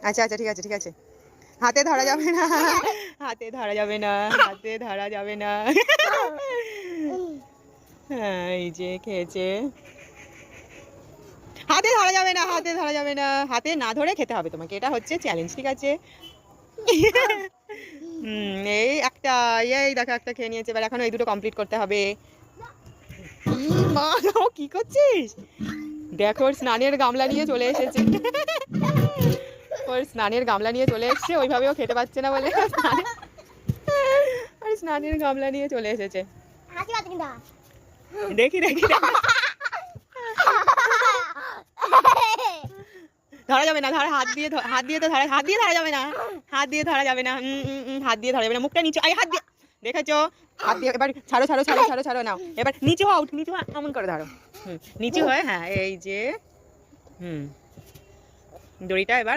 আচ্ছা আচ্ছা ঠিক আছে ঠিক আছে। হাতে ধরা যাবে না, হাতে ধরা যাবে না, হাতে ধরা যাবে না। হ্যাঁ এই যে খেয়েছে। হাতে ধরা যাবে না, হাতে ধরা যাবে না, হাতে না ধরে খেতে হবে তোমাকে, এটা হচ্ছে চ্যালেঞ্জ, ঠিক আছে? এই একটা, এই দেখো একটা খেয়ে নিয়েছে, এবার এখন এই দুটো কমপ্লিট করতে হবে। মা ও কি করছিস? দেখো ওর স্নানের গামলা নিয়ে চলে এসেছে। ওর স্নানের গামলা নিয়ে চলে এসেছে, ওইভাবেও খেতে পাচ্ছে না বলে আর স্নানের গামলা নিয়ে চলে এসেছে। দেখি দেখি ধরা যাবে না, ধর হাত দিয়ে, হাত দিয়ে তো ধরা, হাত দিয়ে ধরা যাবে না, হাত দিয়ে ধরা যাবে না, হাত দিয়ে ধরা যাবে না, মুখটা নিচে, আই হাত দিয়ে, দেখেছো? হাত দিয়ে এবার ছাড়ো ছাড়ো ছাড়ো ছাড়ো ছাড়ো, নাও এবার নিচে হও, নিচে হও, এমন করে ধরো। নিচে হয়ে, হ্যাঁ এই যে দড়িটা এবার